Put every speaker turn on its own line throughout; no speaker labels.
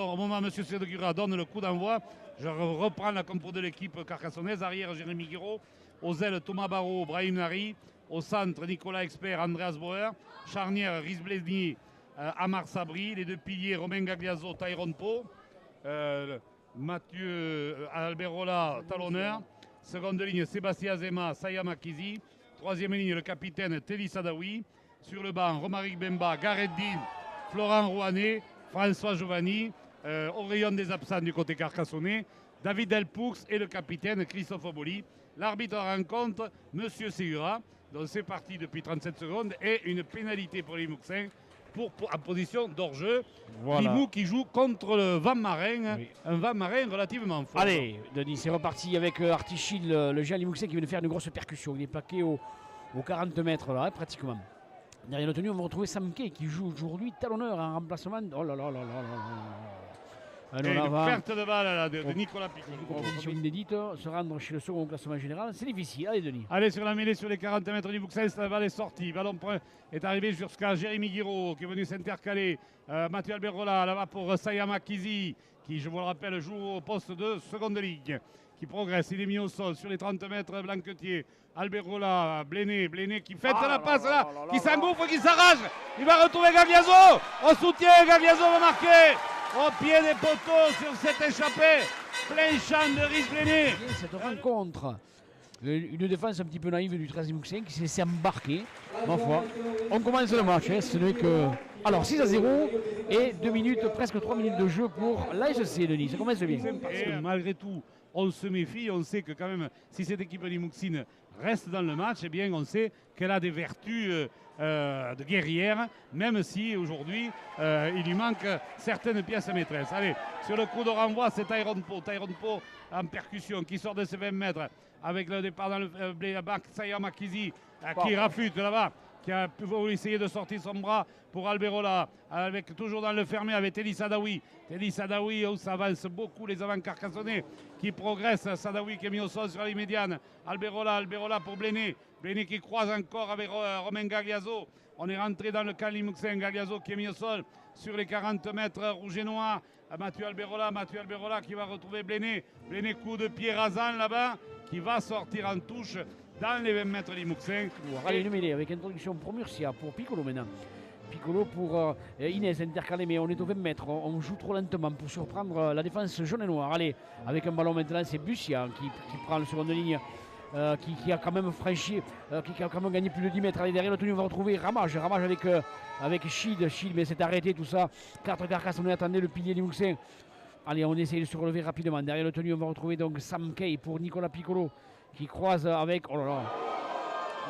au moment où M. Segura donne le coup d'envoi, je reprends la compo de l'équipe carcassonnaise. Arrière, Jérémy Guiraud. Aux ailes, Thomas Barrault, Brahim Nari. Au centre, Nicolas Expert, Andreas Bauer. Charnière, Rhys Blesny, Amar Sabri. Les deux piliers, Romain Gagliaso, Tyrone Poe. Mathieu Alberola, talonneur. Seconde ligne, Sébastien Azema, Sayam Akizi. Troisième ligne, le capitaine Teddy Sadawi. Sur le banc, Romaric Bemba, Gareth Dean, Florent Rouanet, François Giovanni. Au rayon des absents du côté carcassonnais, David Delpoux et le capitaine Christophe Oboli. L'arbitre rencontre M. Segura, dont c'est parti depuis 37 secondes, et une pénalité pour les Mouxins en position d'hors-jeu.
Voilà.
Limoux qui joue contre le vent marin, oui. Un vent marin relativement fort.
Allez, Denis, c'est reparti avec Artichi, le géant Limoussin qui vient de faire une grosse percussion. Il est plaqué aux 40 mètres, là, pratiquement. Derrière le tenue, on va retrouver Sam Kay qui joue aujourd'hui talonneur en remplacement. Oh là là là là là là.
Une perte de balle là, de Nicolas Picot.
Compétition inédite, se rendre chez le second classement général, c'est difficile. Allez, Denis.
Allez, sur la mêlée, sur les 40 mètres du Bouxin, la balle est sortie. Ballon est arrivé jusqu'à Jérémy Guiraud qui est venu s'intercaler. Mathieu Alberola là-bas pour Sayam Akizi qui, je vous le rappelle, joue au poste de seconde ligne. Qui progresse, il est mis au sol sur les 30 mètres. Blanquetier, Alberola, Bléné qui fait la passe là, qui s'engouffre, qui s'arrache. Il va retrouver Gagliaso. Au soutien, Gagliaso va marquer. Au pied des poteaux sur cette échappée. Plein champ de Rhys Bléné.
Cette rencontre, une défense un petit peu naïve du 13e Mouxin qui s'est laissé embarquer, ma foi. On commence le match, ce n'est que... Alors 6-0 et 2 minutes, presque 3 minutes de jeu pour l'ASC Denis. Ça commence bien.
Parce que malgré tout, on se méfie, on sait que quand même, si cette équipe limouxine reste dans le match, eh bien on sait qu'elle a des vertus de guerrière, même si aujourd'hui il lui manque certaines pièces maîtresses. Allez, sur le coup de renvoi, c'est Tyrone Poe en percussion qui sort de ses 20 mètres avec le départ dans le bac, Sayam Akizi qui rafute là-bas, qui a voulu essayer de sortir son bras pour Alberola, avec toujours dans le fermé avec Teddy Sadawi. Teddy Sadawi, où ça avance beaucoup les avants carcassonnais qui progressent. Sadawi qui est mis au sol sur la ligne médiane. Alberola pour Bléné. Bléné qui croise encore avec Romain Gagliaso. On est rentré dans le camp Limoussin. Gagliaso qui est mis au sol sur les 40 mètres rouge et noir. Mathieu Alberola qui va retrouver Bléné. Bléné, coup de pied rasant là-bas, qui va sortir en touche dans les 20 mètres Limoussin.
Allez, une mêlée avec introduction pour Murcia, pour Piccolo maintenant. Piccolo pour Inès intercalé, mais on est aux 20 mètres. On joue trop lentement pour surprendre la défense jaune et noire. Allez, avec un ballon maintenant, c'est Bussia qui prend le seconde ligne. Qui a quand même franchi, qui a quand même gagné plus de 10 mètres. Allez, derrière le tenue, on va retrouver Ramage avec Chid, mais c'est arrêté tout ça. 4 carcasses, on attendait le pilier Limoussin. Allez, on essaye de se relever rapidement. Derrière le tenue, on va retrouver donc Sam Kay pour Nicolas Piccolo qui croise avec. Oh là là!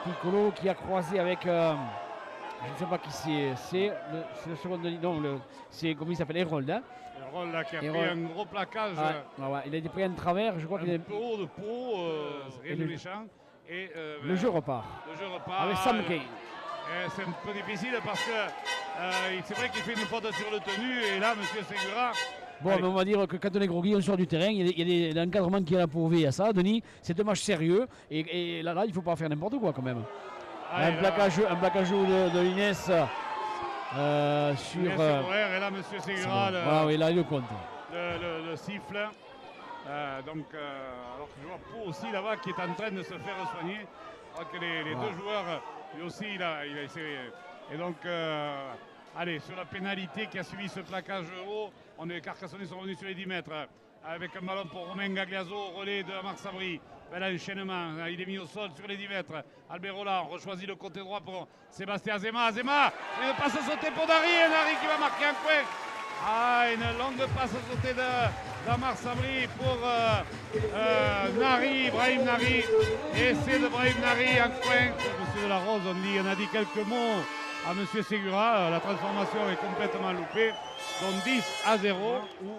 Piccolo qui a croisé avec. Je ne sais pas qui c'est le second de. Non, c'est comment il s'appelle, Herold. Hein?
Herold là, qui a pris un gros plaquage.
Il a été pris en travers, je crois qu'il est.
Un peu haut de peau, rien de méchant. Et,
le jeu repart. Avec Sam Kay.
C'est un peu difficile parce que c'est vrai qu'il fait une faute sur le tenue et là, M. Segura.
Bon, mais on va dire que quand on est groggy, on sort du terrain. Il y a l'encadrement qui est là pour veiller à ça. Denis, c'est un match sérieux. Et là, il ne faut pas faire n'importe quoi quand même. Un plaquage de l'Inès sur.
Et là, M. Segura.
Oui, là, il le compte.
Le siffle. Alors que je vois Pau aussi là-bas qui est en train de se faire soigner. Je crois que les deux joueurs, lui aussi, il a essayé. Et donc, allez, sur la pénalité qui a suivi ce plaquage haut, les Carcassonnais sont revenus sur les 10 mètres. Avec un ballon pour Romain Gagliaso, relais de Amar Sabri. Bel enchaînement, il est mis au sol sur les 10 mètres. Alberola, on rechoisit le côté droit pour Sébastien Azema. Il passe sauter pour Dari, et Dari qui va marquer un coin. Une longue passe sautée d'Amar Sabri pour Brahim Nari. Essai de Brahim Nari en coin. Monsieur de la Rose, on a dit quelques mots à M. Segura. La transformation est complètement loupée. Donc 10-0 où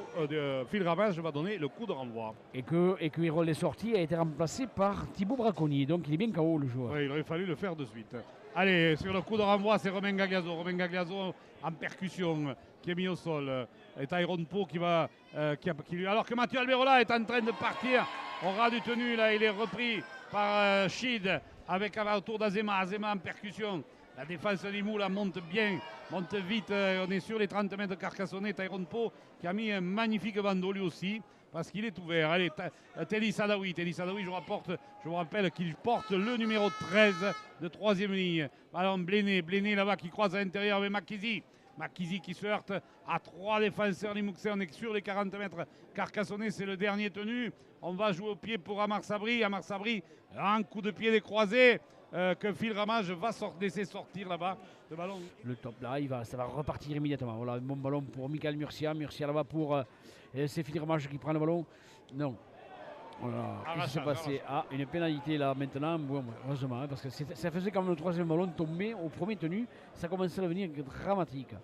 Phil Ravage va donner le coup de renvoi. Et que
Hérol est sorti, a été remplacé par Thibaut Braconnier. Donc il est bien KO le joueur.
Oui, il aurait fallu le faire de suite. Allez, sur le coup de renvoi, c'est Romain Gagliaso. Romain Gagliaso en percussion qui est mis au sol. Et Tyrone Poe alors que Mathieu Alberola est en train de partir au ras du tenue. Là, il est repris par Chid avec autour d'Azema. Azema en percussion La défense Limoux là monte bien, monte vite. On est sur les 30 mètres de Carcassonne. Tyrone Poe qui a mis un magnifique bandeau lui aussi. Parce qu'il est ouvert. Allez, Teddy Sadawi, je vous rappelle qu'il porte le numéro 13 de troisième ligne. Ballon Bléné là-bas qui croise à l'intérieur avec Makizi qui se heurte à 3 défenseurs limouxais. On est sur les 40 mètres. Carcassonne, c'est le dernier tenu. On va jouer au pied pour Amar Sabri. Un coup de pied des croisés que Phil Ramage va laisser sortir là-bas. Le ballon.
Le top là, ça va repartir immédiatement. Voilà, un bon ballon pour Michael Murcia. Murcia là-bas pour. C'est Phil Ramage qui prend le ballon. Non. Voilà. Qu'est-ce qui s'est passé? Ah, une pénalité là maintenant. Bon, heureusement, hein, parce que ça faisait quand même le troisième ballon tomber au premier tenu. Ça commençait à devenir dramatique.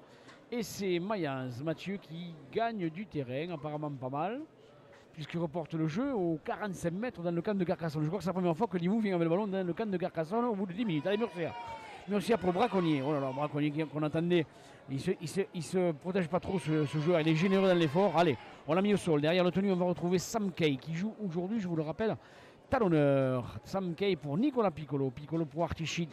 Et c'est Mathieu qui gagne du terrain, apparemment pas mal, puisqu'il reporte le jeu aux 45 mètres dans le camp de Carcassonne. Je crois que c'est la première fois que Limoux vient avec le ballon dans le camp de Carcassonne au bout de 10 minutes. Allez, Murcia pour Braconnier. Oh là là, Braconnier qu'on attendait. Il se protège pas trop ce joueur. Il est généreux dans l'effort. Allez, on l'a mis au sol. Derrière le tenu, on va retrouver Sam Kay qui joue aujourd'hui, je vous le rappelle, talonneur. Sam Kay pour Nicolas Piccolo. Piccolo pour Artichid.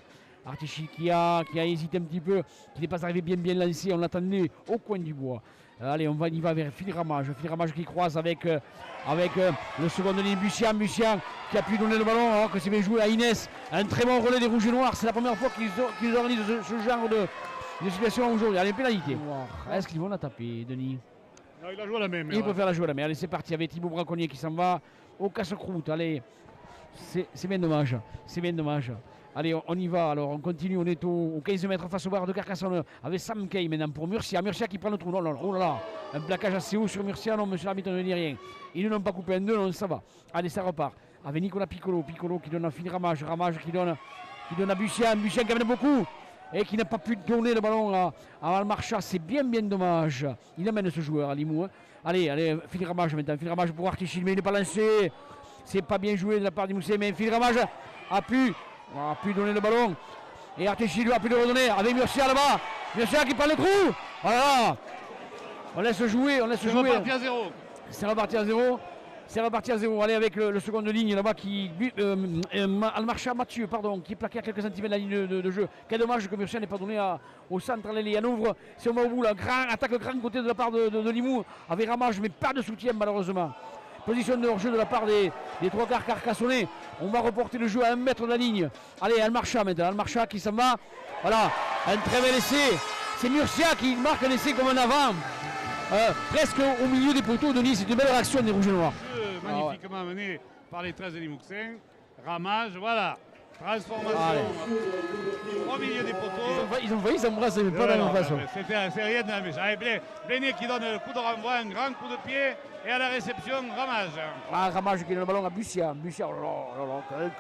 Artichid qui a hésité un petit peu, qui n'est pas arrivé bien lancé. On l'attendait au coin du bois. Allez, on y va vers Phil Ramage. Phil Ramage qui croise avec le second de ligne Bussian qui a pu donner le ballon alors que c'est bien joué à Inès. Un très bon relais des Rouges et Noirs. C'est la première fois qu'ils organisent ce genre de situation aujourd'hui. Allez, pénalité. Est-ce qu'ils vont la taper, Denis?
Non, il a joué à la main.
Il préfère la jouer à la main. Allez, c'est parti avec Thibaut Braconnier qui s'en va au casse-croûte. Allez, c'est bien dommage. Allez, on y va, alors on continue, on est au 15 mètres face au bar de Carcassonne avec Sam Kay maintenant pour Murcia. Murcia qui prend le trou, oh là là, un plaquage assez haut sur Murcia, non monsieur l'arbitre ne dit rien. Ils ne l'ont pas coupé en deux, non ça va. Allez, ça repart avec Nicolas Piccolo qui donne à Phil Ramage qui donne à Bussian qui amène beaucoup et qui n'a pas pu donner le ballon à Almarcha, c'est bien dommage. Il amène ce joueur à Limoux. Hein. Allez, Phil Ramage maintenant, Phil Ramage pour Artichil, mais il n'est pas lancé. C'est pas bien joué de la part du Moussé, mais Phil Ramage a pu donner le ballon. Et Artichil a pu le redonner avec Murcia là-bas. Murcia qui prend le trou. Voilà. On laisse jouer.
C'est reparti à 0.
C'est reparti à 0. Allez avec le second de ligne là-bas Almarcha Mathieu, qui est plaqué à quelques centimètres de la ligne de jeu. Quel dommage que Murcia n'ait pas donné au centre. Allez, il ouvre. C'est au bout là. Attaque grand côté de la part de Limoux avec Ramage, mais pas de soutien malheureusement. Position de hors-jeu de la part des trois quarts carcassonnais. On va reporter le jeu à 1 mètre de la ligne. Allez, Almarcha maintenant. Almarcha qui s'en va. Voilà, un très bel essai. C'est Murcia qui marque un essai comme un avant. Presque au milieu des poteaux. Denis, c'est une belle réaction des Rouges et Noirs.
Magnifiquement mené par les 13 Limouxins. Ramage, voilà. Transformation au milieu des poteaux.
Ils ont failli s'embrasser, mais pas de la même façon.
C'est rien de méchant. Bléné qui donne le coup de renvoi, un grand coup de pied. Et à la réception, Ramage.
Ramage qui donne le ballon à Bussian. Oh là là,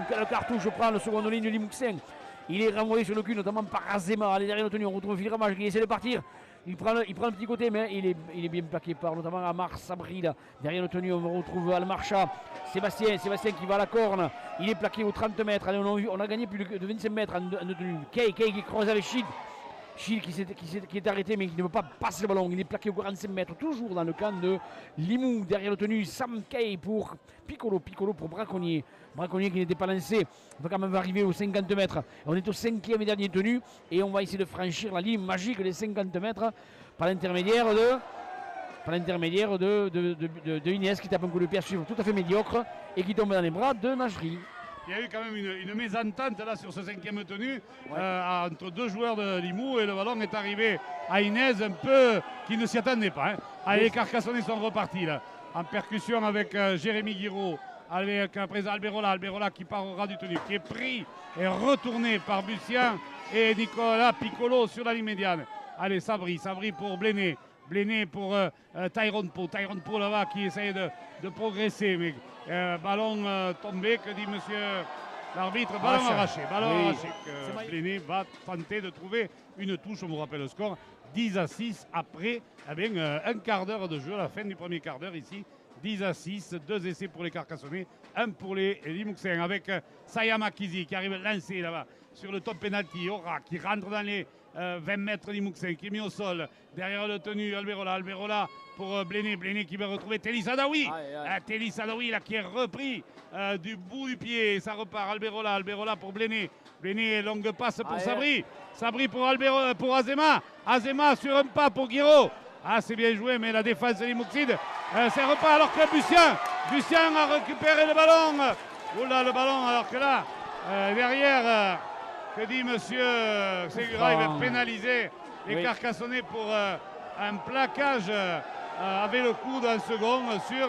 quel carton je prends le second de ligne de Limouxin. Il est renvoyé sur le cul, notamment par Azema. Allez, derrière le tenu, on retrouve Phil Ramage qui essaie de partir. Il prend le petit côté, mais il est bien plaqué par notamment Amar Sabri. Là. Derrière le tenu, on retrouve Almarcha. Sébastien qui va à la corne. Il est plaqué aux 30 mètres. Allez, on a gagné plus de 25 mètres en de tenue. Kay qui croise avec Chid. Chid qui est arrêté, mais qui ne veut pas passer le ballon. Il est plaqué aux 45 mètres, toujours dans le camp de Limoux. Derrière le tenu, Sam Kay pour Piccolo pour Braconnier. Braconnier qui n'était pas lancé. On va quand même arriver aux 50 mètres. On est au 5e et dernier tenu. Et on va essayer de franchir la ligne magique des 50 mètres par l'intermédiaire de Inès qui tape un coup de pied à suivre tout à fait médiocre et qui tombe dans les bras de Najri.
Il y a eu quand même une mésentente là sur ce 5e tenu entre deux joueurs de Limoux et le ballon est arrivé à Inès un peu qui ne s'y attendait pas. Hein. Allez, les Carcassonnais sont repartis là en percussion avec Jérémy Guiraud, avec à présent Alberola qui part au ras du tenu, qui est pris et retourné par Bussian et Nicolas Piccolo sur la ligne médiane. Allez, Sabri pour Bléné pour Tyrone Poe là-bas qui essaye de progresser, mais ballon tombé, que dit monsieur l'arbitre, ballon arraché. Bléné va tenter de trouver une touche, on vous rappelle le score, 10-6 après un quart d'heure de jeu, à la fin du premier quart d'heure ici, 10-6, 2 essais pour les Carcassonnais, 1 pour les Limouxins, avec Sayama Kizi qui arrive lancé là-bas sur le top penalty, Ora qui rentre dans les 20 mètres Limouxin qui est mis au sol. Derrière le tenu, Alberola pour Bléné qui va retrouver Télis Adaoui. Télis Adaoui là, qui est repris du bout du pied. Ça repart, Alberola pour Bléné. Bléné, longue passe pour Sabri. Sabri pour Azema. Azema sur un pas pour Guiraud. Ah, c'est bien joué, mais la défense de Limouxine, c'est repas alors que Bussian a récupéré le ballon. Oula, le ballon, alors que là, derrière, que dit monsieur Segura, il va pénaliser les Carcassonnais pour un plaquage avec le coude en seconde sur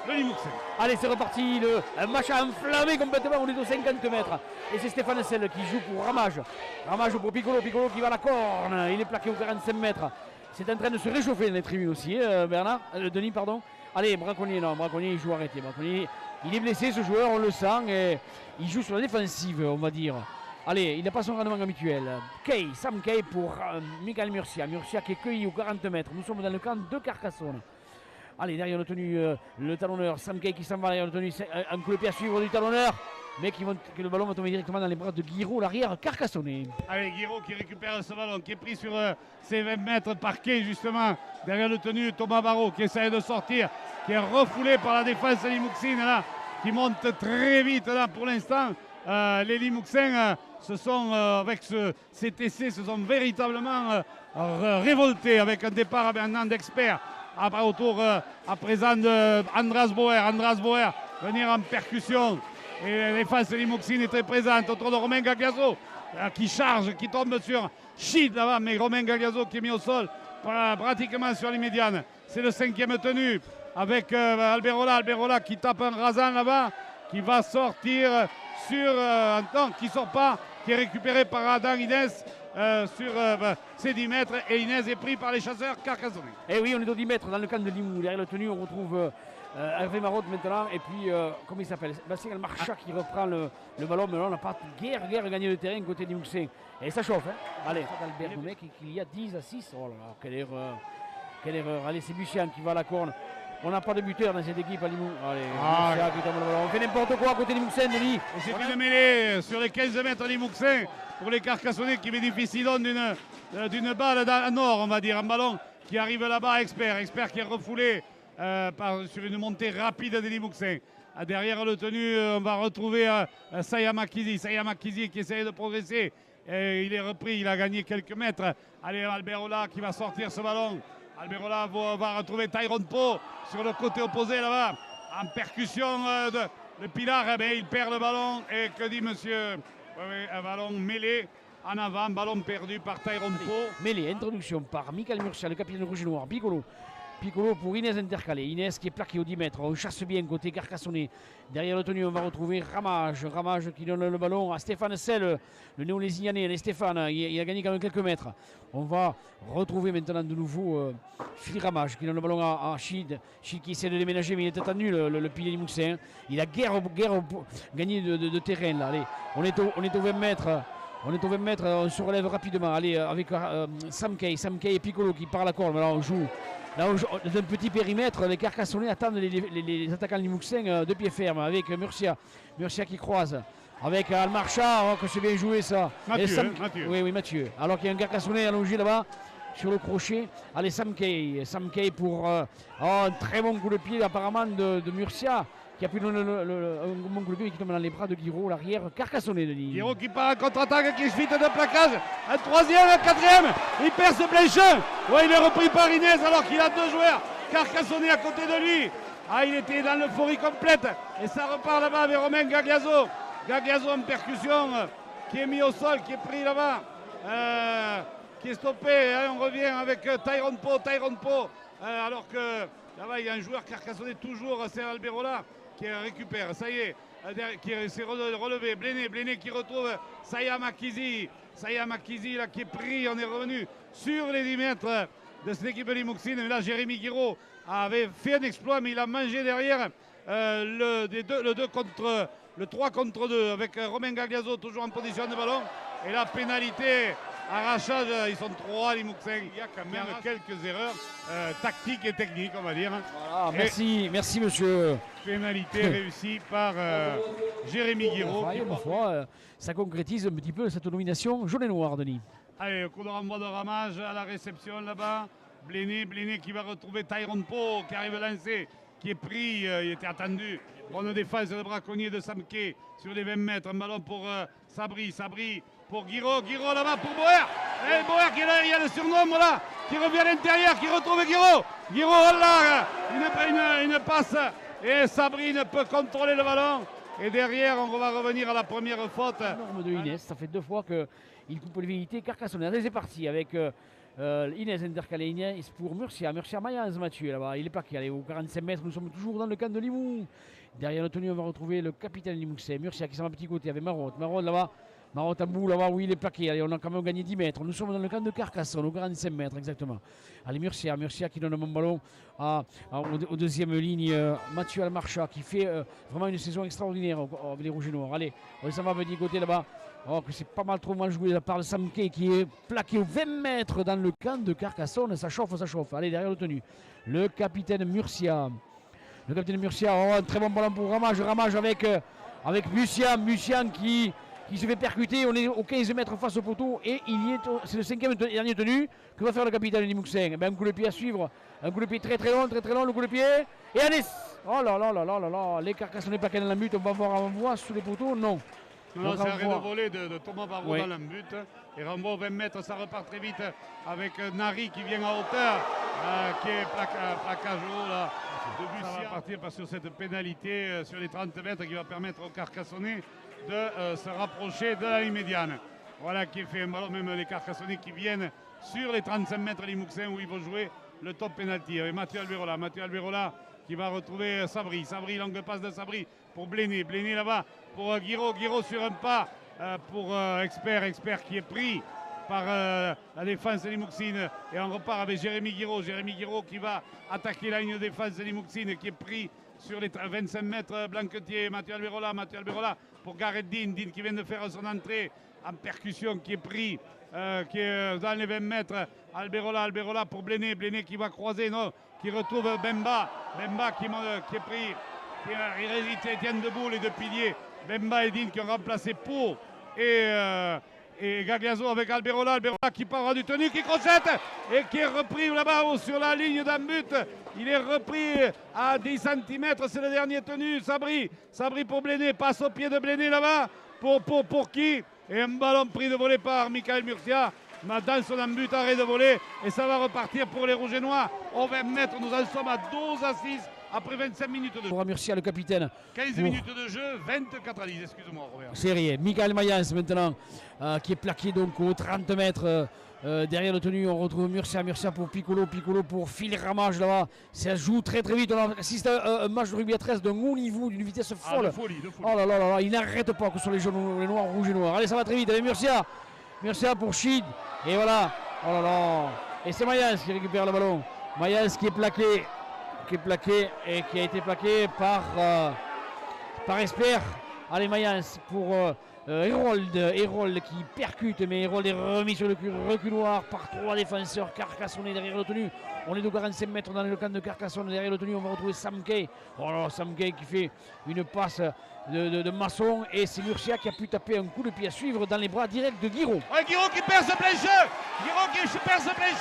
le Limouxin.
Allez, c'est reparti, un match a enflammé complètement, on est aux 50 mètres. Et c'est Stéphane Essel qui joue pour Ramage. Ramage pour Piccolo qui va à la corne, il est plaqué aux 45 mètres. C'est en train de se réchauffer dans les tribunes aussi, Denis, pardon. Allez, Braconnier, il joue arrêté. Braconnier, il est blessé ce joueur, on le sent, et il joue sur la défensive, on va dire. Allez, il n'a pas son rendement habituel. Sam Kay pour Michael Murcia. Murcia qui est cueilli aux 40 mètres. Nous sommes dans le camp de Carcassonne. Allez, derrière le tenu, le talonneur. Sam Kay qui s'en va derrière le tenu. Un coup de pied à suivre du talonneur. Mais que le ballon va tomber directement dans les bras de Guiraud, l'arrière carcassonnais.
Allez, Guiraud qui récupère ce ballon, qui est pris sur ses 20 mètres par Kay, justement. Derrière le tenu, Thomas Barrault qui essaie de sortir, qui est refoulé par la défense de Limouxine, là, qui monte très vite, là, pour l'instant. Les Limouxins avec ce CTC, se sont véritablement révoltés avec un départ maintenant d'experts autour à présent d'Andras Bauer. Andras Bauer venir en percussion. Et la défense de Limouxine est très présente autour de Romain Gagliaso qui charge, qui tombe sur Chid là-bas, mais Romain Gagliaso qui est mis au sol pratiquement sur les médianes. C'est le 5e tenu avec Alberola qui tape un rasant là-bas, qui va sortir sur qui sort pas, qui est récupéré par Adam Inès sur ses 10 mètres, et Inès est pris par les chasseurs carcassonnais.
Et oui, on est aux 10 mètres dans le camp de Limoux. Derrière le tenu, on retrouve Hervé Marotte maintenant, et puis comment il s'appelle, Bastien Marcha qui reprend le ballon, mais là on n'a pas guère gagné le terrain côté Limouxin. Et ça chauffe, hein. Allez, Albert Nomec qu'il y a 10 à 6. Oh là là, quelle erreur. Allez, c'est Bussian qui va à la corne. On n'a pas de buteur dans cette équipe à Limoux. Allez, on fait n'importe quoi à côté de Limouxin, Denis.
Et c'est une mêlée sur les 15 mètres à Limouxin pour les Carcassonnais qui bénéficient donc d'une balle en or, on va dire, un ballon qui arrive là-bas, Expert qui est refoulé sur une montée rapide des Limouxins. Derrière le tenu, on va retrouver Sayama Kizi qui essaie de progresser. Et il est repris, il a gagné quelques mètres. Allez, Alberola qui va sortir ce ballon. Alberola va retrouver Tyrone Poe sur le côté opposé là-bas. En percussion de Pilar, il perd le ballon. Et que dit monsieur? Un ballon mêlé en avant, ballon perdu par Tyrone Poe.
Mêlé, introduction par Michael Murcia, le capitaine rouge et noir, Piccolo pour Inès Intercalé. Inès qui est plaqué aux 10 mètres. On chasse bien côté Carcassonnais. Derrière le tenu, on va retrouver Ramage qui donne le ballon à Stéphane Selle, le néo-lésignanais. Allez, Stéphane, il a gagné quand même quelques mètres. On va retrouver maintenant de nouveau Phil Ramage qui donne le ballon à Chid. Chid qui essaie de déménager, mais il est attendu, le pilier Limouxin. Il a guère gagné de terrain là. Allez, on est aux 20 mètres. On se relève rapidement. Allez, avec Sam Kay et Piccolo qui part à la corde. Là, on joue. Dans un petit périmètre, les Carcassonnais attendent les attaquants Limouxins de pied ferme avec Murcia qui croise avec Almarcha, que c'est bien joué ça.
Mathieu.
Oui, Mathieu. Alors qu'il y a un Carcassonnais allongé là-bas sur le crochet. Allez, Sam Kay pour un très bon coup de pied apparemment de Murcia, qui a pu donner un bon coup de pied qui tombe dans les bras de Guiraud, l'arrière Carcassonnais, Denis.
Guiraud qui part en contre-attaque, qui suite de plaquage. Un troisième, un quatrième. Il perd ce Bléchin. Ouais, il est repris par Inès alors qu'il a deux joueurs Carcassonnais à côté de lui. Il était dans l'euphorie complète. Et ça repart là-bas avec Romain Gagliaso. Gagliaso en percussion, qui est mis au sol, qui est pris là-bas. Qui est stoppé. On revient avec Tyrone Poe. Alors que là-bas, il y a un joueur Carcassonnais toujours, c'est Alberola, qui récupère, ça y est, qui s'est relevé. Bléné qui retrouve Sayama Kizi là, qui est pris. On est revenu sur les 10 mètres de cette équipe de Limouxine. Et là, Jérémy Guiraud avait fait un exploit, mais il a mangé derrière le 3 contre 2 avec Romain Gagliaso toujours en position de ballon. Et la pénalité, arrachage, ils sont 3 Limouxins. Il y a quand même quelques erreurs tactiques et techniques, on va dire.
Voilà, merci monsieur.
Pénalité réussie par Jérémy Guiraud.
Ça concrétise un petit peu cette nomination jaune et noir, Denis.
Allez, coup de renvoi de ramage à la réception là-bas. Bléné qui va retrouver Tyrone Poe qui arrive lancé, qui est pris, il était attendu. Bonne défense de braconnier de Samke sur les 20 mètres. Un ballon pour Sabri pour Guiraud là-bas pour Boer. Et Boer qui est là, il y a le surnom là, qui revient à l'intérieur, qui retrouve Guiraud. Oh là, une passe et Sabri ne peut contrôler le ballon. Et derrière, on va revenir à la première faute.
Énorme de Inès, ça fait 2 fois qu'il coupe les vérités. Carcassonne, allez, c'est parti avec Inès intercalé Inès pour Murcia Mayence Mathieu là-bas. Il est plaqué, allez, aux 45 mètres, nous sommes toujours dans le camp de Limoux. Derrière le tenue, on va retrouver le capitaine Limouxais, Murcia qui s'en va à petit côté avec Marotte là-bas. Marotte à bout là-bas où il est plaqué. Allez, on a quand même gagné 10 mètres. Nous sommes dans le camp de Carcassonne, aux 45 mètres exactement. Allez, Murcia qui donne un bon ballon au deuxième ligne. Mathieu Almarcha qui fait vraiment une saison extraordinaire avec les Rouges et Noirs. Allez, on s'en va à petit côté là-bas. Oh, que c'est pas mal trop mal joué par le Samke qui est plaqué aux 20 mètres dans le camp de Carcassonne. Ça chauffe. Allez, derrière le tenue. Le capitaine Murcia. Oh, un très bon ballon pour Ramage avec Mucian qui se fait percuter. On est aux 15 mètres face au poteau et c'est le 5e dernier tenu que va faire le capitaine Limouxin. Un coup de pied à suivre, un coup de pied très long, le coup de pied. Et Anis, oh là, les Carcassonnais plaqués dans la butte, on va voir sous les poteaux, non.
Non, c'est un arrêt de volée de Thomas Barraud dans la butte. Et renvoi aux 20 mètres, ça repart très vite avec Nari qui vient à hauteur, qui est plaquage haut là. Ça va partir sur cette pénalité sur les 30 mètres qui va permettre aux Carcassonnais de se rapprocher de la ligne médiane. Voilà qui est fait un ballon, même les Carcassonnais qui viennent sur les 35 mètres Limouxin où ils vont jouer le top penalty. Avec Mathieu Alberola qui va retrouver Sabri, longue passe de Sabri pour Bléné là-bas pour Guiraud sur un pas pour Expert qui est pris par la défense Limouxine et on repart avec Jérémy Guiraud qui va attaquer la ligne de défense Limouxine qui est pris sur les 25 mètres Blanquetier, Mathieu Alberola pour Gareth Dean qui vient de faire son entrée en percussion qui est pris qui est dans les 20 mètres. Alberola pour Bléné qui va croiser, qui retrouve Bemba qui est pris, il tient debout les deux piliers, Bemba et Dean qui ont remplacé Pau et Gagliaso avec Alberola qui part du tenue, qui crochette et qui est repris là-bas sur la ligne d'un but. Il est repris à 10 cm, c'est le dernier tenu. Sabri pour Bléné, passe au pied de Bléné là-bas pour qui? Et un ballon pris de volée par Michael Murcia. Dans son but, arrêt de volée. Et ça va repartir pour les Rouges et Noirs. Aux 20 mètres, nous en sommes à 12-6 après 25 minutes de jeu.
Pour Murcia, le capitaine.
15 minutes de jeu, 24-10, excuse-moi Robert.
Série. Michael Mayence maintenant, qui est plaqué donc aux 30 mètres. Derrière le tenue, on retrouve Murcia pour Piccolo pour Phil Ramage là-bas. Ça joue très vite. On assiste à un match de rugby à 13 d'un haut niveau, d'une vitesse folle.
De folie.
Oh là, il n'arrête pas que sur les jaunes, les noirs, rouges et noirs. Allez, ça va très vite avec Murcia pour Chid. Et voilà. Oh là. Et c'est Mayence qui récupère le ballon. Mayence qui est plaqué et qui a été plaqué par Expert. Allez, Mayence pour Hérold qui percute, mais Hérold est remis sur le reculoir par 3 défenseurs carcassonnais derrière le tenue. On est de 45 mètres dans le camp de Carcassonne. Derrière le tenue, on va retrouver Samke. Oh là, Samke qui fait une passe de Masson. Et c'est Murcia qui a pu taper un coup de pied à suivre dans les bras directs de Guiraud.
Ouais, Guiraud qui perd ce plein jeu.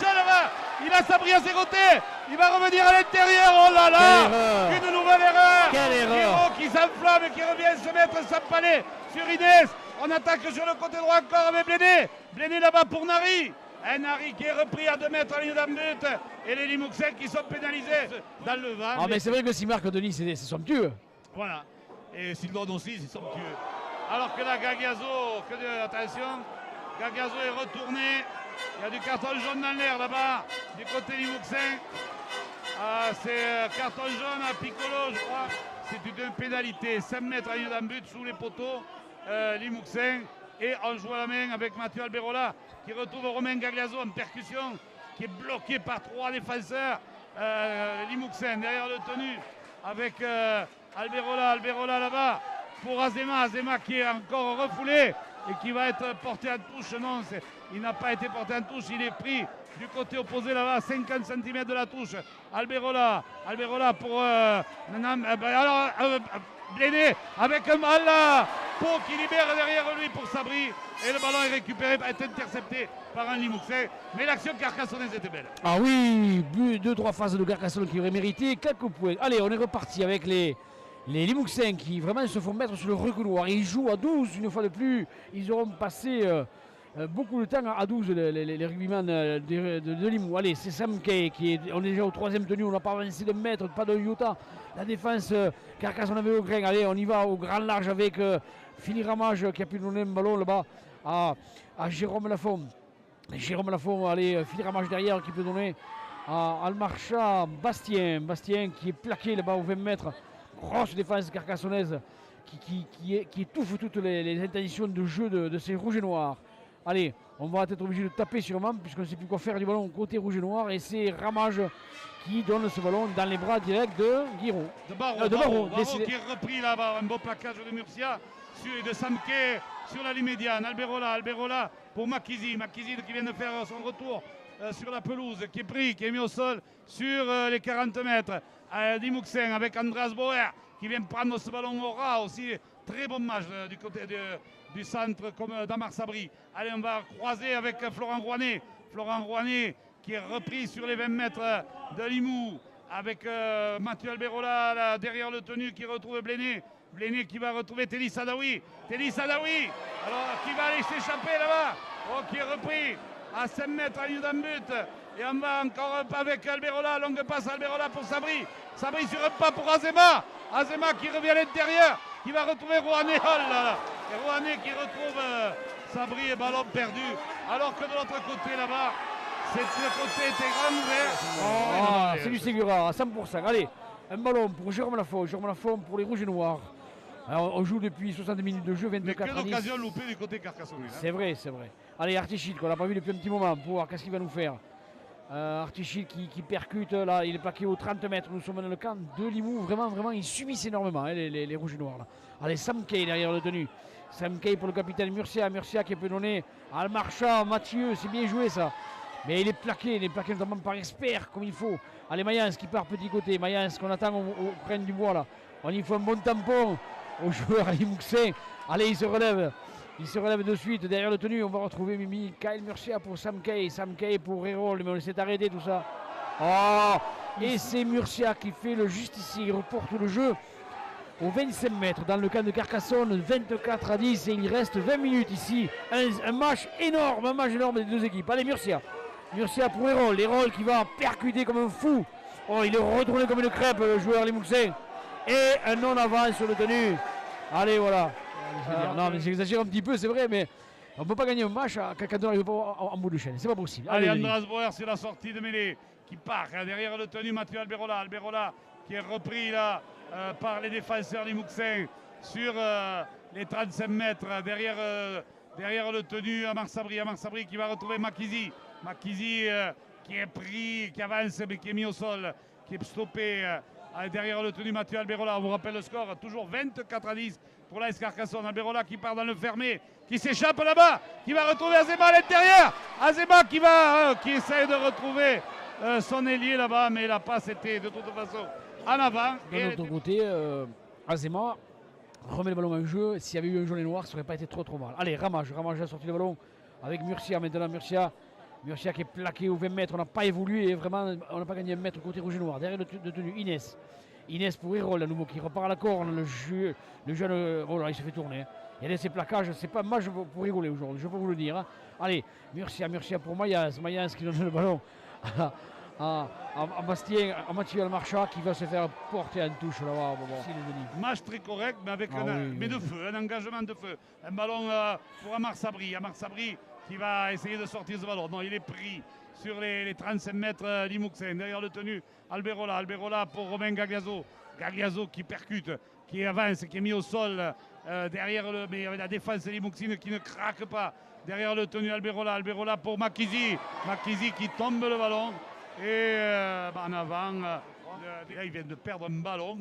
Là-bas. Il a Sabri à ses côtés. Il va revenir à l'intérieur. Oh là là. Une nouvelle erreur.
Quelle erreur.
Guiraud qui s'enflamme et qui revient se mettre sans palais sur Inès. On attaque sur le côté droit encore avec Bléné là-bas pour Nari. Un Nari qui est repris à 2 mètres à la ligne d'un but. Et les Limouxins qui sont pénalisés dans le vent.
Ah mais c'est vrai que si Marc Denis c'est somptueux.
Voilà. Et Sylvain aussi c'est somptueux. Alors que là Gagliaso, attention, Gagliaso est retourné. Il y a du carton jaune dans l'air là-bas, du côté Limouxin. C'est carton jaune à Piccolo, je crois. C'est une pénalité, 5 mètres à la ligne d'un but sous les poteaux. Limouxin. Et on joue à la main avec Mathieu Alberola qui retrouve Romain Gagliaso en percussion, qui est bloqué par 3 défenseurs Limouxin derrière le tenue avec Alberola là-bas pour Azema qui est encore refoulé et qui va être porté en touche. Non, il n'a pas été porté en touche, il est pris du côté opposé là-bas, 50 cm de la touche. Alberola pour Bléné avec un mal là. Pau qui libère derrière lui pour Sabri. Et le ballon est récupéré, est intercepté par un Limouxin. Mais l'action carcassonnaise était belle.
Ah oui, 2-3 phases de Carcassonne qui auraient mérité quelques points. Allez, on est reparti avec les Limouxins qui vraiment se font mettre sur le reculoir. Ils jouent à 12 une fois de plus. Ils auront passé beaucoup de temps à 12, les rugbyman de Limoux. Allez, c'est Sam Kay on est déjà au 3e tenue, on n'a pas avancé de mètre, pas de iota. La défense, Carcassonne avait au grain. Allez, on y va au grand large avec Philippe Ramage qui a pu donner un ballon là-bas à Jérôme Lafont. Jérôme Lafont, allez, Philippe Ramage derrière qui peut donner à Almarcha Bastien. Bastien qui est plaqué là-bas au 20 mètres. Grosse défense carcassonnaise qui étouffe toutes les intentions de jeu de ces rouges et noirs. Allez, on va être obligé de taper sûrement puisqu'on ne sait plus quoi faire du ballon côté rouge et noir. Et c'est Ramage qui donne ce ballon dans les bras directs de Guiraud.
De Barreau qui est repris là-bas. Un beau plaquage de Murcia et de Samke sur la ligne médiane. Alberola pour Makizi. Makizi qui vient de faire son retour sur la pelouse, qui est pris, qui est mis au sol sur les 40 mètres. Limouxin avec Andreas Bauer qui vient prendre ce ballon au ras aussi. Très bon match du côté du centre comme d'Amar Sabri. Allez, on va croiser avec Florent Rouanet. Florent Rouanet qui est repris sur les 20 mètres de Limoux avec Mathieu Alberola là, derrière le tenu qui retrouve Bléné. Bléné qui va retrouver Télis Sadawi. Alors qui va aller s'échapper là-bas. Oh, qui est repris à 5 mètres à ligne d'un but. Et on va encore avec Alberola. Longue passe Alberola pour Sabri. Sabri sur un pas pour Azema. Azema qui revient à l'intérieur. Qui va retrouver Rouanet. Oh là là. Et Rouanet qui retrouve Sabri et ballon perdu. Alors que de l'autre côté là-bas, le côté était grand ouvert.
C'est du Ségura à 100%. Allez, un ballon pour Jérôme Lafont. Jérôme Lafont pour les rouges et noirs. Alors, on joue depuis 60 minutes de jeu, 24
minutes. Que d'occasion loupée du côté carcassonnais.
C'est vrai, c'est vrai. Allez, Artichit, qu'on n'a pas vu depuis un petit moment, pour voir qu'est-ce qu'il va nous faire. Artichit qui percute, là, il est plaqué aux 30 mètres. Nous sommes dans le camp de Limoux. Vraiment, ils subissent énormément, hein, les rouges et noirs. Là. Allez, Sam Kay derrière le tenu. Sam Kay pour le capitaine Murcia. Murcia qui peut donner à Almarcha, Mathieu, c'est bien joué ça. Mais il est plaqué notamment par Expert, comme il faut. Allez, Mayence qui part petit côté. Mayence qu'on attend au Grain du Bois, là. On y faut un bon tampon aux joueurs Limouxin. Allez, il se relève de suite derrière le tenu. On va retrouver Mimi Kyle Murcia pour Sam Kay pour Hérol, mais on s'est arrêté tout ça. Oh, et c'est Murcia qui fait le juste ici. Il reporte le jeu aux 25 mètres dans le camp de Carcassonne, 24-10 et il reste 20 minutes ici. Un match énorme des deux équipes. Allez, Murcia pour Hérol. Hérol qui va percuter comme un fou. Oh, il est retourné comme une crêpe, le joueur Limouxin. Et un non-avant sur le tenu. Allez, voilà. Non, mais j'exagère un petit peu, c'est vrai, mais on ne peut pas gagner un match quand on n'arrive pas en bout de chaîne. C'est pas possible.
Allez, Andreas Bauer sur la sortie de mêlée qui part derrière le tenu Mathieu Alberola. Alberola qui est repris là par les défenseurs Limouxin sur les 35 mètres derrière le tenu Amar Sabri qui va retrouver Makizi. Makizi qui est pris, qui avance mais qui est mis au sol, qui est stoppé derrière le tenu Mathieu Alberola. On vous rappelle le score, toujours 24-10 pour l'AS Carcassonne. Alberola qui part dans le fermé, qui s'échappe là-bas, qui va retrouver Azema à l'intérieur. Azema qui essaie de retrouver son ailier là-bas, mais la passe était de toute façon en avant.
De l'autre côté, Azema remet le ballon en jeu. S'il y avait eu un jaune et noir, ça n'aurait pas été trop mal. Allez, Ramage a sorti le ballon avec Murcia maintenant. Murcia qui est plaqué aux 20 mètres, on n'a pas évolué, vraiment, on n'a pas gagné un mètre côté rouge et noir. Derrière le tenu, Inès pour Hérol à nouveau qui repart à la corne, le jeune, oh là, il se fait tourner. Il y a ces plaquages, c'est pas un match pour rigoler aujourd'hui, je peux vous le dire. Hein. Allez, Murcia pour Mayence qui donne le ballon à Bastien, à Mathieu Almarcha qui va se faire porter en touche là-bas.
Match très correct, mais avec de feu, un engagement de feu. Un ballon pour Amar Sabri qui va essayer de sortir ce ballon. Non, il est pris sur les 35 mètres Limouxin. Derrière le tenu, Alberola pour Romain Gagliaso. Gagliaso qui percute, qui avance, qui est mis au sol derrière mais avec la défense Limouxine qui ne craque pas. Derrière le tenu Alberola pour Makizi qui tombe le ballon. Et en avant, il vient de perdre un ballon.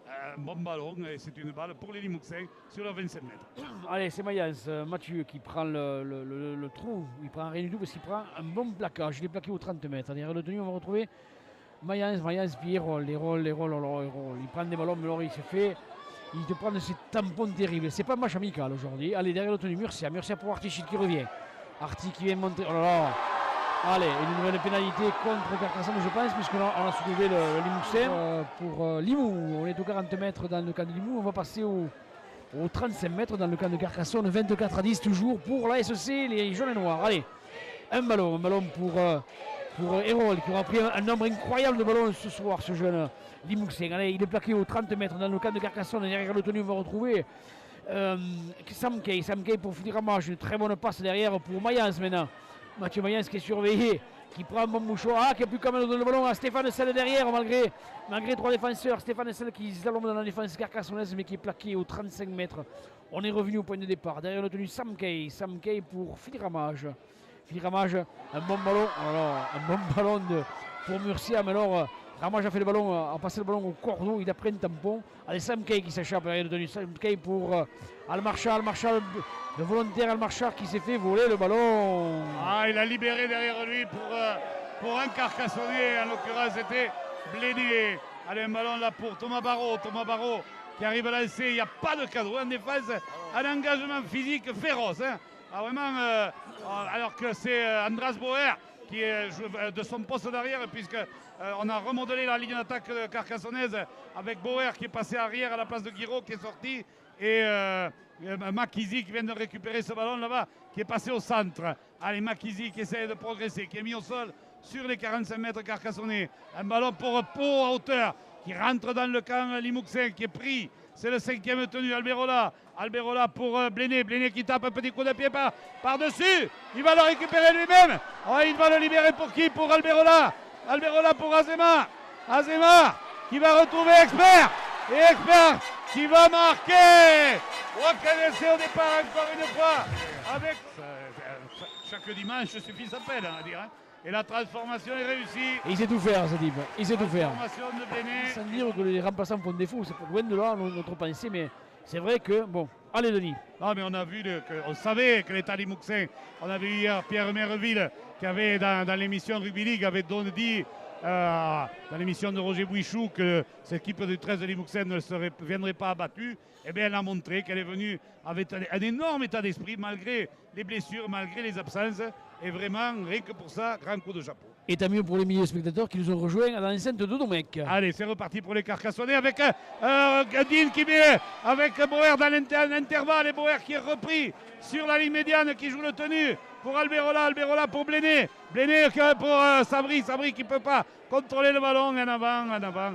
Un bon ballon et c'est une balle pour les Limouxins sur le 27 mètres.
Allez, c'est Mayence, Mathieu qui prend le trou. Il prend rien du tout parce qu'il prend un bon plaquage. Il est plaqué aux 30 mètres. Derrière le tenu, on va retrouver Mayence puis Hérol. Il prend des ballons, mais alors il se fait il te prend ces tampons terribles. C'est pas un match amical aujourd'hui. Allez, derrière le tenue, Murcia pour Artichit qui revient. Arti qui vient monter. Oh là là. Allez, une nouvelle pénalité contre Carcassonne, je pense, puisqu'on a soulevé le Limousin. Pour Limoux, on est aux 40 mètres dans le camp de Limoux. On va passer aux 35 mètres dans le camp de Carcassonne. 24-10 toujours pour la SEC, les jaunes et noirs. Allez, un ballon pour Hérol, qui aura pris un nombre incroyable de ballons ce soir, ce jeune Limousin. Allez, il est plaqué aux 30 mètres dans le camp de Carcassonne. Derrière le tenue, on va retrouver Sam Kay pour finir Ramage. Une très bonne passe derrière pour Mayence maintenant. Mathieu Mayence qui est surveillé, qui prend un bon mouchoir, qui a pu quand même donner le ballon à Stéphane Selle derrière, malgré 3 défenseurs. Stéphane Selle qui s'allonge dans la défense carcassonnaise, mais qui est plaqué aux 35 mètres. On est revenu au point de départ. Derrière le tenu Sam Kay pour Philippe Ramage. Philippe Ramage, un bon ballon, pour Murcia, mais alors Ramage a fait le ballon, a passé le ballon au cordeau, il a pris un tampon. Allez, Sam Kay qui s'échappe derrière le tenu Sam Kay pour Almarchal, le volontaire Almarchal qui s'est fait voler le ballon.
Ah, il a libéré derrière lui pour un Carcassonnais, en l'occurrence c'était Blédé. Allez, un ballon là pour Thomas Barrault qui arrive à lancer, il n'y a pas de cadre en défense, un engagement physique féroce. Hein. Ah, vraiment, alors que c'est Andras Bauer qui est de son poste d'arrière, puisqu'on a remodelé la ligne d'attaque carcassonnaise avec Bauer qui est passé arrière à la place de Guiraud qui est sorti, et Makizi qui vient de récupérer ce ballon là-bas, qui est passé au centre. Allez, Makizi qui essaie de progresser, qui est mis au sol sur les 45 mètres carcassonnais. Un ballon pour Pau à hauteur, qui rentre dans le camp Limouxin, qui est pris. C'est le 5e tenu, Alberola pour Bléné qui tape un petit coup de pied par-dessus. Il va le récupérer lui-même. Oh, il va le libérer pour qui? Pour Alberola pour Azema qui va retrouver Expert. Et Expert qui va marquer. Oh, quel essai au départ encore une fois. Avec chaque dimanche suffit sa peine, on va dire. Hein. Et la transformation est réussie.
Et il sait tout faire, Zadib. Il sait tout faire.
De Bléné.
Sans dire que les remplaçants font défaut, c'est loin de là notre pensée, mais c'est vrai que, bon, allez Denis.
Non, mais on a vu, on savait que l'état Limouxin, on avait eu hier Pierre Merville qui avait dans l'émission Rugby League, avait dit dans l'émission de Roger Bouichou que cette équipe du 13 de Limouxin ne viendrait pas abattue. Eh bien, elle a montré qu'elle est venue avec un énorme état d'esprit malgré les blessures, malgré les absences. Et vraiment, rien que pour ça, grand coup de chapeau.
Et tant mieux pour les milliers de spectateurs qui nous ont rejoints dans l'enceinte de Domecq.
Allez, c'est reparti pour les Carcassonnais avec Dean qui met avec Bauer dans l'intervalle. Et Bauer qui est repris sur la ligne médiane, qui joue le tenu pour Alberola pour Bléné pour Sabri qui ne peut pas contrôler le ballon. En avant.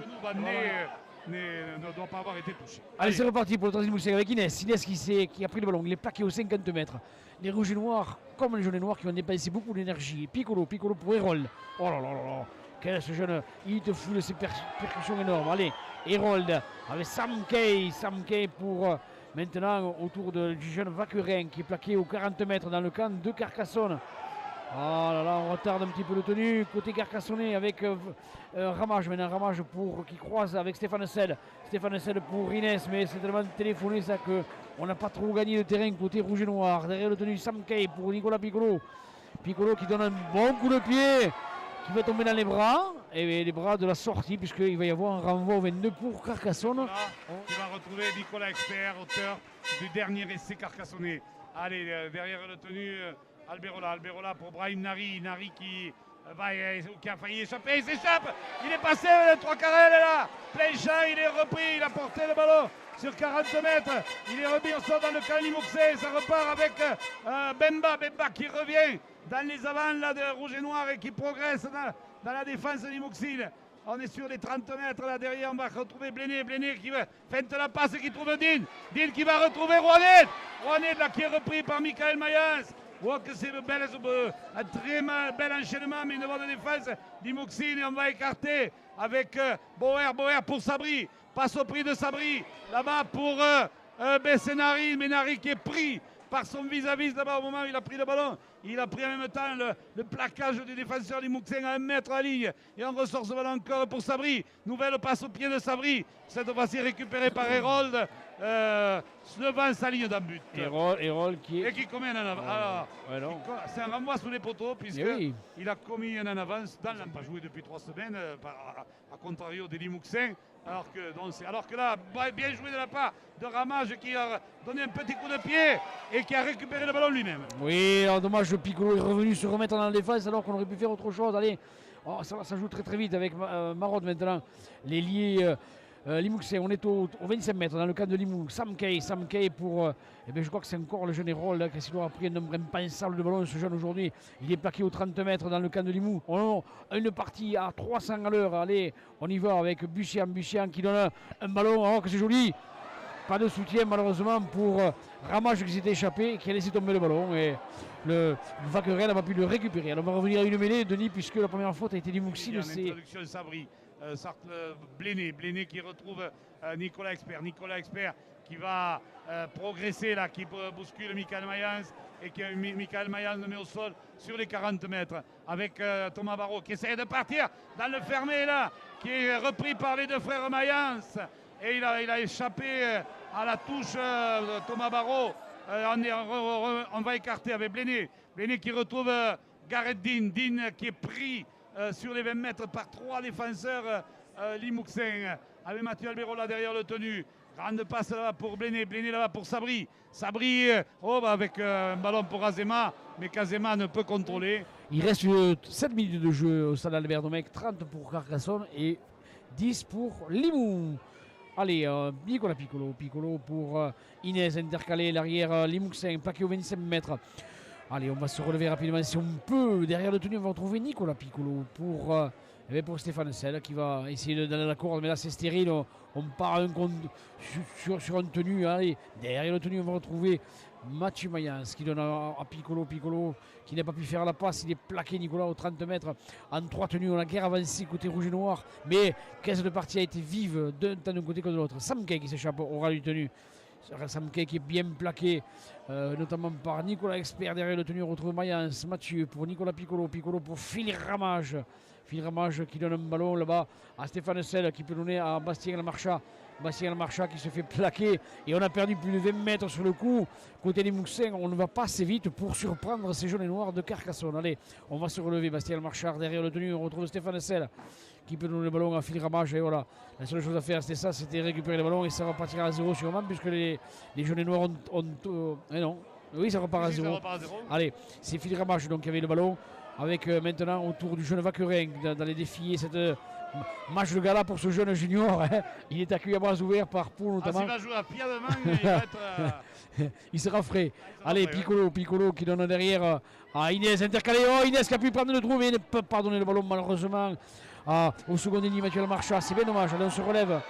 Ne doit pas avoir été touché.
Allez, c'est reparti pour le 13 Limousin avec Inès qui a pris le ballon. Il est plaqué aux 50 mètres. Les rouges et noirs, comme les jaunes et noirs, qui ont dépensé beaucoup d'énergie. Piccolo pour Hérol. Oh là là là, quel ce jeune, il te fout de ses percussions énormes. Allez, Hérold avec Sam Kay pour maintenant autour du jeune Vaquerin qui est plaqué aux 40 mètres dans le camp de Carcassonne. Oh là là, on retarde un petit peu le tenu côté carcassonnais avec Ramage qui croise avec Stéphane Selle pour Inès, mais c'est tellement téléphoné ça qu'on n'a pas trop gagné de terrain côté rouge et noir. Derrière le tenu Sam Kay pour Nicolas Piccolo qui donne un bon coup de pied qui va tomber dans les bras, et les bras de la sortie, puisqu'il va y avoir un renvoi au 22 pour Carcassonne.
Qui va retrouver Nicolas Expert, auteur du dernier essai carcassonnais. Allez, derrière le tenu Alberola pour Brahim Nari qui a failli échapper, il s'échappe, il est passé, le 3 quarts, elle est là, plein champ, il est repris, il a porté le ballon sur 40 mètres, il est remis au sol dans le camp Limouxin, ça repart avec Bemba qui revient dans les avants là, de rouge et noir et qui progresse dans la défense Limouxine. On est sur les 30 mètres là derrière, on va retrouver Bléné qui feinte la passe et qui trouve Dean qui va retrouver Rouanet là qui est repris par Michael Mayence. Oh, que c'est un très bel enchaînement, mais une bonne défense d'Imoxine, et on va écarter avec Bauer pour Sabri, passe au prix de Sabri, là-bas pour Bessenari, mais Nari qui est pris par son vis-à-vis là-bas au moment où il a pris le ballon, Il a pris en même temps le plaquage du défenseur Limouxin à 1 mètre à la ligne. Et on ressort ce ballon encore pour Sabri. Nouvelle passe au pied de Sabri. Cette fois-ci récupérée par Hérold. Devant sa ligne d'un but.
Hérold
et qui commet un en avance. C'est un renvoi sous les poteaux puisqu'il a commis un en avance. Dan n'a pas joué depuis 3 semaines, à contrario des Limouxins. Alors que là, bien joué de la part de Ramage qui a donné un petit coup de pied et qui a récupéré le ballon lui-même.
Oui, alors dommage, Piccolo est revenu se remettre dans la défense alors qu'on aurait pu faire autre chose. Allez, ça joue très vite avec Marod maintenant. L'ailier Limouxin, on est au 25 mètres dans le camp de Limoux. Sam Kay pour. Je crois que c'est encore le jeune Hérold qui a pris un nombre impensable de ballons. Ce jeune aujourd'hui, il est plaqué au 30 mètres dans le camp de Limoux. On a une partie à 300 à l'heure. Allez, on y va avec Bussian qui donne un ballon. Oh, que c'est joli! Pas de soutien malheureusement pour Ramage qui s'était échappé, qui a laissé tomber le ballon. Et le Vaquerel n'a pas pu le récupérer. Alors on va revenir à une mêlée, Denis, puisque la première faute a été Limouxine.
Introduction Sabri. Bléné qui retrouve Nicolas Expert qui va progresser là, qui bouscule Michael Mayans et que Michael Mayans le met au sol sur les 40 mètres avec Thomas Barrault qui essaie de partir dans le fermé là, qui est repris par les deux frères Mayans et il a échappé à la touche Thomas Barrault. On va écarter avec Bléné qui retrouve Gareth Dean qui est pris sur les 20 mètres par 3 défenseurs Limouxin avec Mathieu Alberola derrière le tenu. Grande passe là-bas pour Bléné là-bas pour Sabri avec un ballon pour Azema, mais qu'Azema ne peut contrôler.
Il reste 7 minutes de jeu au stade Albert Domecq, 30 pour Carcassonne et 10 pour Limoux. Allez, Nicolas Piccolo pour Inès, intercalé l'arrière Limouxin, plaqué au 25 mètres. Allez, on va se relever rapidement si on peut. Derrière le tenu, on va retrouver Nicolas Piccolo pour Stéphane Selle qui va essayer d'aller à la corde. Mais là, c'est stérile. On part sur un tenu. Allez, derrière le tenu, on va retrouver Mathieu Mayans qui donne à Piccolo qui n'a pas pu faire la passe. Il est plaqué, Nicolas, aux 30 mètres. En 3 tenues, on a guère avancé côté rouge et noir. Mais caisse de partie a été vive d'un côté que de l'autre. Sam Kay qui s'échappe au ras du tenu. Sam Kay qui est bien plaqué, notamment par Nicolas Expert. Derrière le tenu, on retrouve Mayans, Mathieu pour Nicolas Piccolo pour Phil Ramage qui donne un ballon là-bas à Stéphane Selle qui peut donner à Bastien El Marcha qui se fait plaquer et on a perdu plus de 20 mètres sur le coup. Côté des Moussins, on ne va pas assez vite pour surprendre ces jaunes et noirs de Carcassonne. Allez, on va se relever. Bastien El Marcha derrière le tenu, on retrouve Stéphane Selle qui peut donner le ballon à Phil Ramage. Et voilà, la seule chose à faire c'était récupérer le ballon et ça repartira à 0 sûrement puisque les jaunes et noirs ont non. Oui, ça repart à 0. Allez, c'est Phil Ramage donc qui avait le ballon. Avec maintenant autour du jeune Vaquerin dans les défis. Cette match de gala pour ce jeune junior. Hein. Il est accueilli à bras ouverts par Pau notamment.
S'il va jouer à pied demain, il va être.
Il sera frais. Allez, Piccolo qui donne derrière à Inès intercalé. Oh, Inès qui a pu prendre le trou mais il ne peut pas donner le ballon malheureusement au second ennemi Mathieu Almarcha. C'est bien dommage. Allez, on se relève.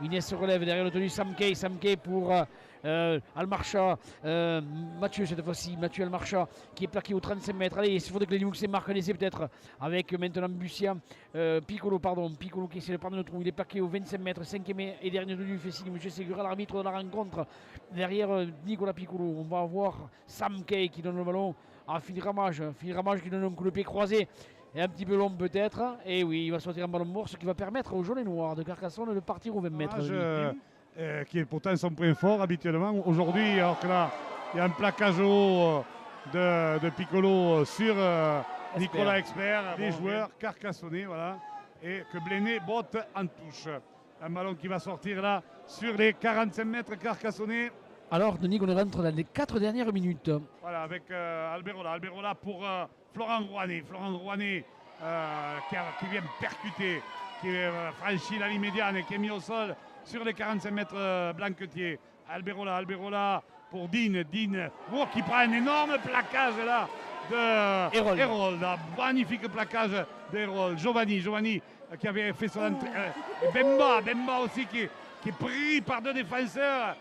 Inès se relève derrière le tenu Sam Kay pour Almarcha, Mathieu cette fois-ci, Mathieu Almarcha qui est plaqué au 35 mètres. Allez, il faudrait que les Limouxais marquent un essai peut-être avec maintenant Bussian, Piccolo qui essaie de prendre le trou. Il est plaqué au 25 mètres, 5e et dernier tenu fait signe. M. Ségura, l'arbitre de la rencontre. Derrière Nicolas Piccolo, on va avoir Sam Kay qui donne le ballon à Phil Ramage qui donne un coup de pied croisé. Et un petit peu long peut-être. Et oui, il va sortir un ballon mort, ce qui va permettre aux jaunes et noirs de Carcassonne de partir au 20 mètres.
Qui est pourtant son point fort habituellement. Aujourd'hui, alors que là, il y a un plaquage haut de Piccolo sur Nicolas Expert, des joueurs carcassonnés, voilà. Et que Bléné botte en touche. Un ballon qui va sortir là sur les 45 mètres carcassonnés.
Alors, Denis, on rentre dans les 4 dernières minutes.
Voilà, avec Alberola pour Florent Rouanet qui vient percuter, qui franchit la ligne médiane et qui est mis au sol sur les 45 mètres Blanquetier. Alberola pour Dean qui prend un énorme plaquage là de Hérold. Magnifique plaquage d'Hérold. Giovanni qui avait fait son entrée. Bemba aussi qui est pris par 2 défenseurs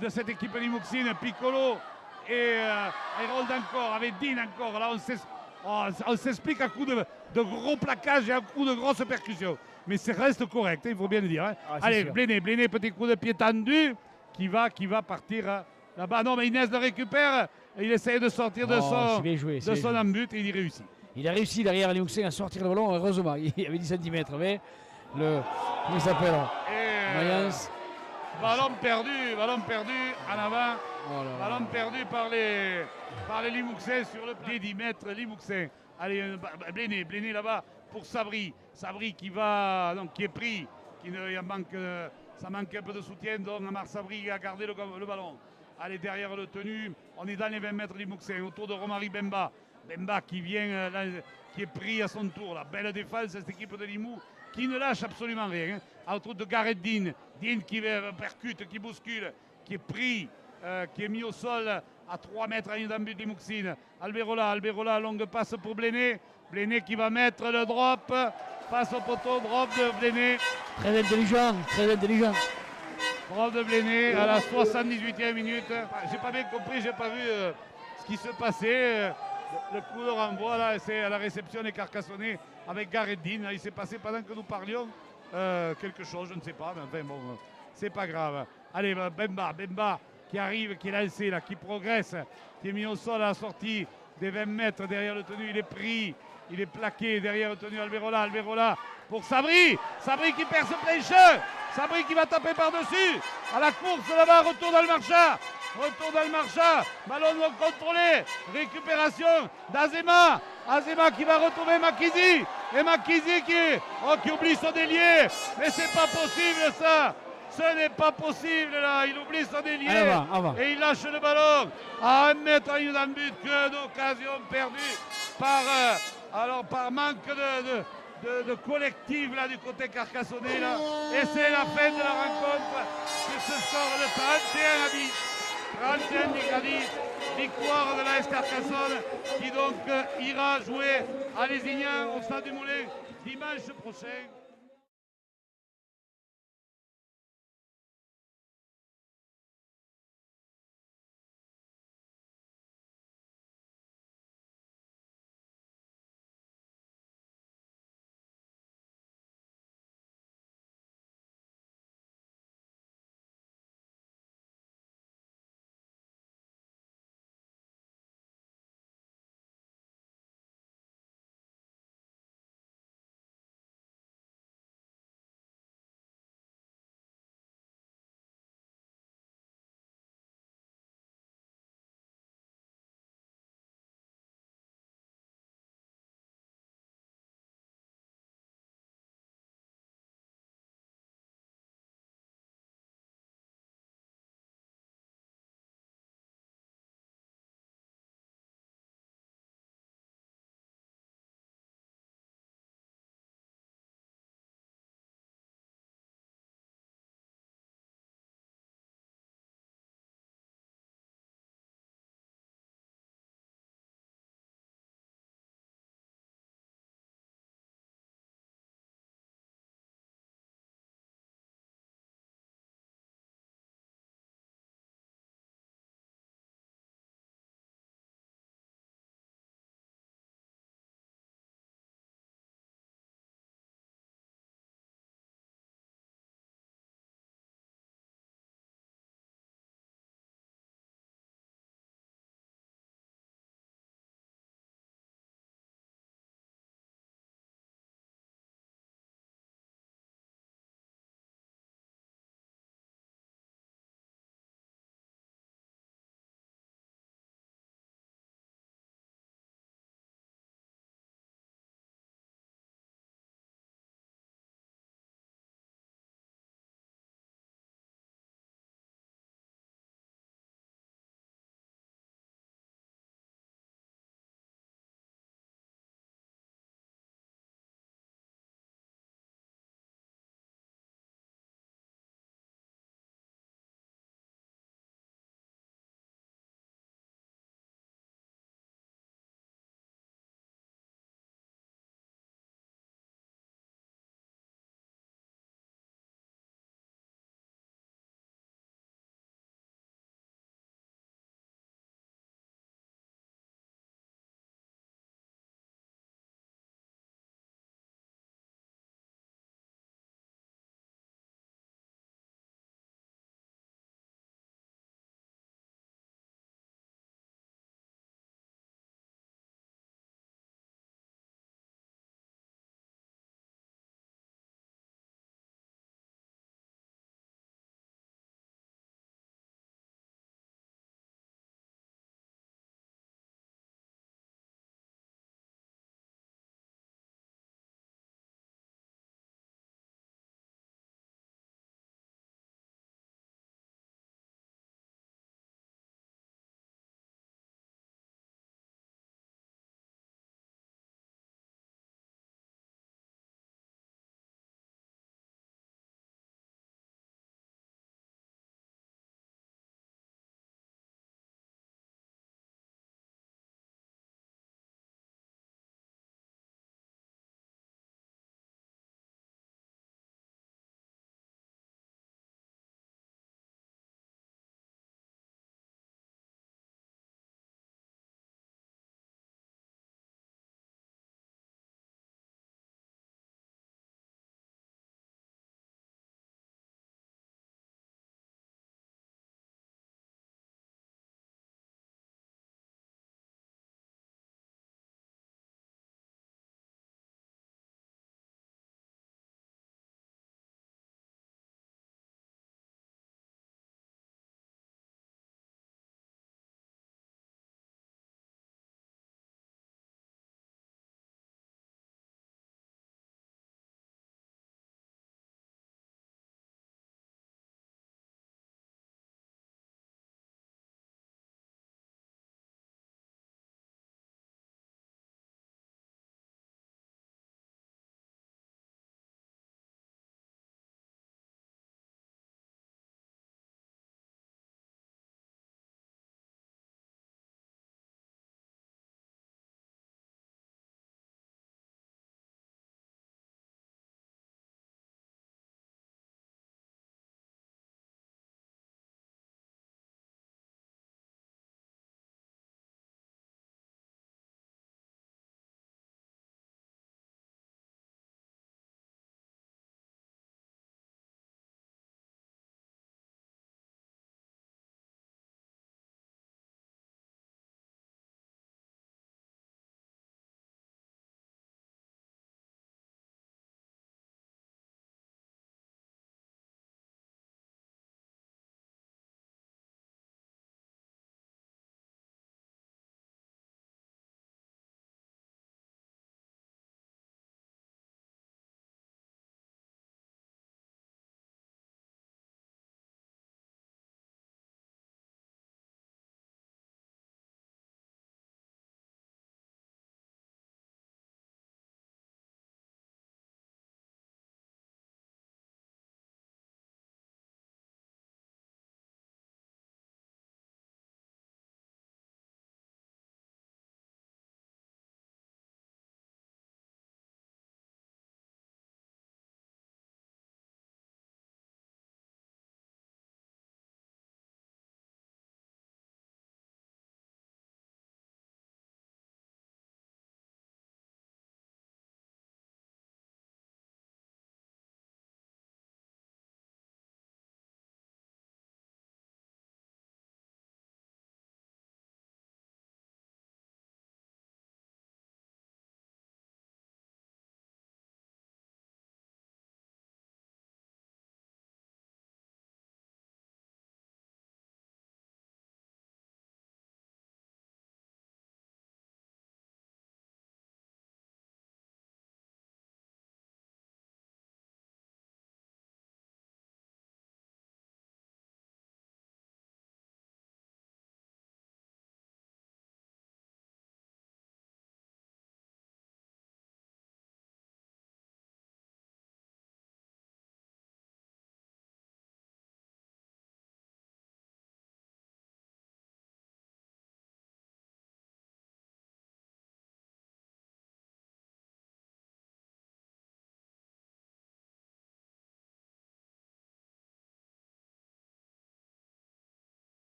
de cette équipe Limouxine, Piccolo et Hérold encore, avec Dean encore. Là, on s'explique à coup de gros plaquages et à coup de grosses percussions. Mais ça reste correct, il faut bien le dire. Hein. Allez, Bléné, petit coup de pied tendu qui va partir Là-bas, non, mais Inès le récupère. Il essaye de sortir de son embut et il y réussit.
Il a réussi derrière Limoussin à sortir le ballon, heureusement. Il y avait 10 cm, mais comment il s'appelle Mayence.
Ballon perdu en avant. Oh là là. Ballon perdu par les Limouxins sur le pied d'10 mètres. Limouxin. Allez, Bléné là-bas pour Sabri. Sabri qui est pris. Ça manque un peu de soutien. Donc Amar Sabri a gardé le ballon. Allez, derrière le tenu, on est dans les 20 mètres Limouxin. Autour de Romary Bemba. Bemba qui vient, qui est pris à son tour. La belle défense de cette équipe de Limoux qui ne lâche absolument rien. Autour de Gareth Dean. Dean qui percute, qui bouscule, qui est pris, qui est mis au sol à 3 mètres à une d'embut de Limouxine. Alberola, longue passe pour Bléné. Bléné qui va mettre le drop face au poteau, drop de Bléné.
Très intelligent.
Drop de Bléné à la 78e minute. J'ai pas bien compris, j'ai pas vu ce qui se passait. Le coup de renvoi là, c'est à la réception des Carcassonnais avec Gareth Dean. Il s'est passé pendant que nous parlions quelque chose, je ne sais pas, mais enfin bon, c'est pas grave. Allez, Bemba qui arrive, qui est lancé là, qui progresse, qui est mis au sol à la sortie des 20 mètres derrière le tenu. Il est pris, il est plaqué derrière le tenu. Alberola pour Sabri qui perd ce plein jeu. Sabri qui va taper par-dessus. À la course là-bas, retour dans le marcha. Ballon non contrôlé. Récupération d'Azema. Azema qui va retrouver Makizi. Et Makizi qui oublie son délié. Mais c'est pas possible ça. Ce n'est pas possible là. Il oublie son délié. Et il lâche le ballon à 1 mètre à une but. Que d'occasion perdue par manque de collectif là du côté carcassonnais là. Et c'est la fin de la rencontre que ce score de 31 à 10 victoire de l'AS Carcassonne qui donc ira jouer à Lézignan au Stade du Moulin dimanche prochain.